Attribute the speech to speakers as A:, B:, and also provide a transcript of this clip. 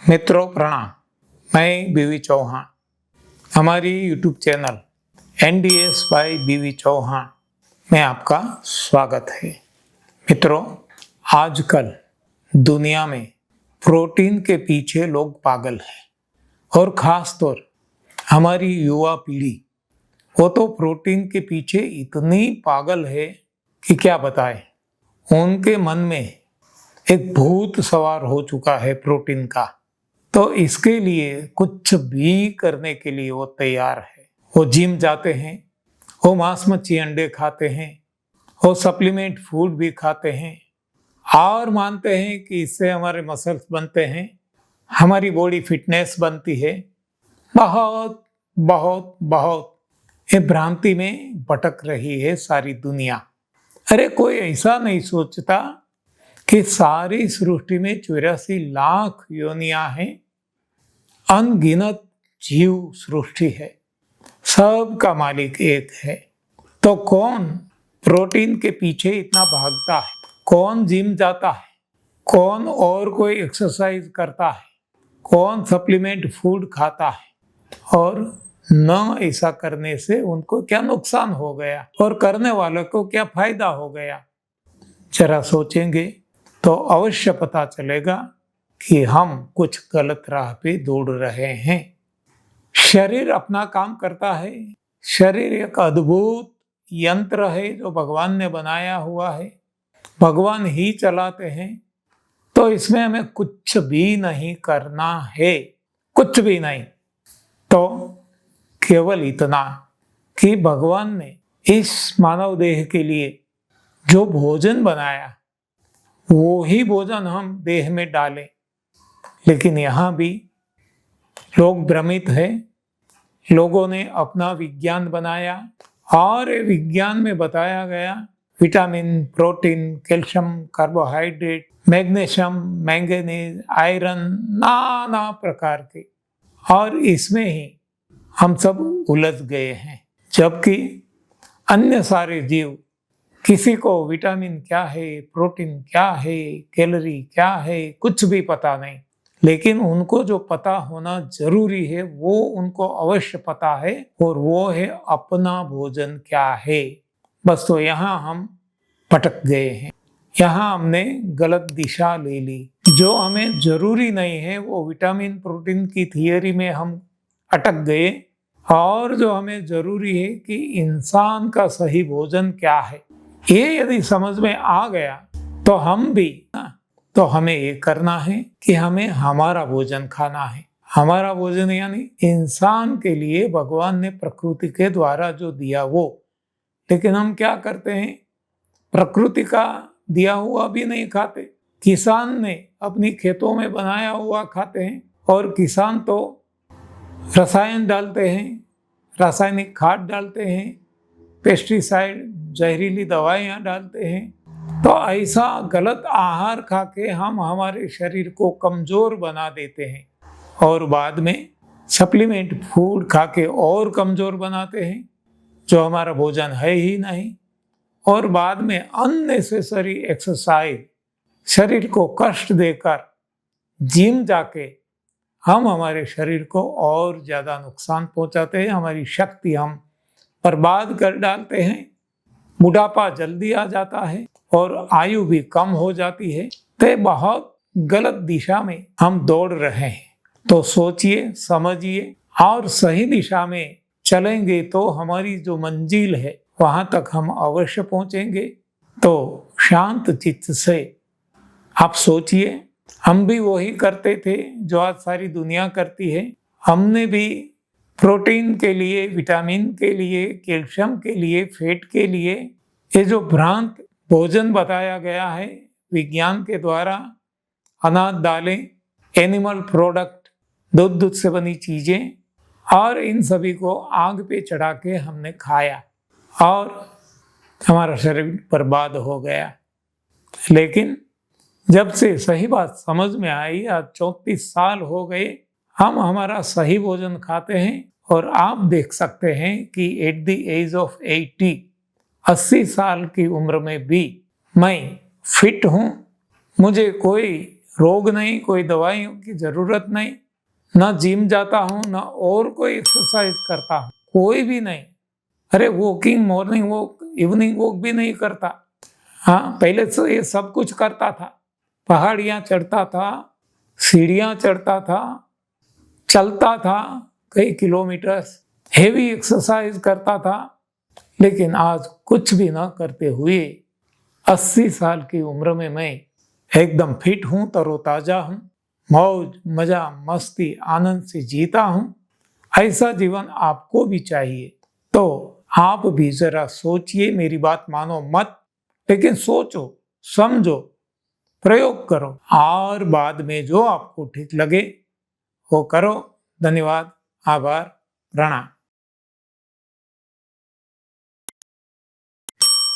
A: मित्रों प्रणाम। मैं बीवी चौहान। हमारी यूट्यूब चैनल NDS बाय बीवी चौहान में आपका स्वागत है। मित्रों, आजकल दुनिया में प्रोटीन के पीछे लोग पागल हैं और ख़ास तौर हमारी युवा पीढ़ी वो तो प्रोटीन के पीछे इतनी पागल है कि क्या बताएं। उनके मन में एक भूत सवार हो चुका है प्रोटीन का। तो इसके लिए कुछ भी करने के लिए वो तैयार है। वो जिम जाते हैं, वो मांस मच्छी अंडे खाते हैं, वो सप्लीमेंट फूड भी खाते हैं और मानते हैं कि इससे हमारे मसल्स बनते हैं, हमारी बॉडी फिटनेस बनती है। बहुत बहुत बहुत ये भ्रांति में भटक रही है सारी दुनिया। अरे कोई ऐसा नहीं सोचता कि सारी सृष्टि में 84 लाख योनियां हैं, अनगिनत जीव सृष्टि है, सबका मालिक एक है। तो कौन प्रोटीन के पीछे इतना भागता है, कौन जिम जाता है, कौन और कोई एक्सरसाइज करता है, कौन सप्लीमेंट फूड खाता है और न ऐसा करने से उनको क्या नुकसान हो गया और करने वालों को क्या फायदा हो गया। जरा सोचेंगे तो अवश्य पता चलेगा कि हम कुछ गलत राह पे दौड़ रहे हैं। शरीर अपना काम करता है। शरीर एक अद्भुत यंत्र है जो भगवान ने बनाया हुआ है, भगवान ही चलाते हैं। तो इसमें हमें कुछ भी नहीं करना है, कुछ भी नहीं। तो केवल इतना कि भगवान ने इस मानव देह के लिए जो भोजन बनाया वो ही भोजन हम देह में डालें। लेकिन यहाँ भी लोग भ्रमित हैं। लोगों ने अपना विज्ञान बनाया और विज्ञान में बताया गया vitamin, protein, calcium, carbohydrate, magnesium, manganese, iron, नाना प्रकार के, और इसमें ही हम सब उलझ गए हैं। जबकि अन्य सारे जीव, किसी को विटामिन क्या है, प्रोटीन क्या है, कैलोरी क्या है, कुछ भी पता नहीं। लेकिन उनको जो पता होना जरूरी है वो उनको अवश्य पता है, और वो है अपना भोजन क्या है। बस तो यहाँ हम भटक गए हैं, यहाँ हमने गलत दिशा ले ली। जो हमें जरूरी नहीं है वो विटामिन प्रोटीन की थियरी में हम अटक गए, और जो हमें जरूरी है कि इंसान का सही भोजन क्या है, ये यदि समझ में आ गया तो हम भी तो हमें ये करना है कि हमें हमारा भोजन खाना है। हमारा भोजन यानी इंसान के लिए भगवान ने प्रकृति के द्वारा जो दिया वो। लेकिन हम क्या करते हैं, प्रकृति का दिया हुआ भी नहीं खाते, किसान ने अपनी खेतों में बनाया हुआ खाते हैं। और किसान तो रसायन डालते हैं, रासायनिक खाद डालते हैं, पेस्टिसाइड, जहरीली दवाइयाँ डालते हैं। तो ऐसा गलत आहार खा के हम हमारे शरीर को कमज़ोर बना देते हैं, और बाद में सप्लीमेंट फूड खा के और कमज़ोर बनाते हैं जो हमारा भोजन है ही नहीं। और बाद में अननेसेसरी एक्सरसाइज, शरीर को कष्ट देकर जिम जाके हम हमारे शरीर को और ज़्यादा नुकसान पहुंचाते हैं। हमारी शक्ति हम बर्बाद कर डालते हैं, बुढ़ापा जल्दी आ जाता है और आयु भी कम हो जाती है। तो बहुत गलत दिशा में हम दौड़ रहे हैं। तो सोचिए, समझिए और सही दिशा में चलेंगे तो हमारी जो मंजिल है वहाँ तक हम अवश्य पहुँचेंगे। तो शांत चित्त से आप सोचिए, हम भी वही करते थे जो आज सारी दुनिया करती है। हमने भी प्रोटीन के लिए, विटामिन के लिए, कैल्शियम के लिए, फैट के लिए ये जो भ्रांत भोजन बताया गया है विज्ञान के द्वारा, अनाज, दालें, एनिमल प्रोडक्ट, दूध से बनी चीज़ें, और इन सभी को आग पे चढ़ा के हमने खाया और हमारा शरीर बर्बाद हो गया। लेकिन जब से सही बात समझ में आई, आज 34 साल हो गए, हम हमारा सही भोजन खाते हैं। और आप देख सकते हैं कि एट द एज ऑफ 80 साल की उम्र में भी मैं फिट हूँ, मुझे कोई रोग नहीं, कोई दवाइयों की जरूरत नहीं, न जिम जाता हूँ, न और कोई एक्सरसाइज करता हूँ, कोई भी नहीं। अरे walking, morning walk, evening walk भी नहीं करता। हाँ, पहले से ये सब कुछ करता था। पहाड़ियाँ चढ़ता था, सीढ़ियाँ चढ़ता था, चलता था कई किलोमीटर, हेवी एक्सरसाइज करता था। लेकिन आज कुछ भी ना करते हुए 80 साल की उम्र में मैं एकदम फिट हूं, तरोताजा हूं, मौज मजा मस्ती आनंद से जीता हूं। ऐसा जीवन आपको भी चाहिए तो आप भी जरा सोचिए, मेरी बात मानो मत, लेकिन सोचो, समझो, प्रयोग करो और बाद में जो आपको ठीक लगे वो करो। धन्यवाद, आभार, प्रणाम।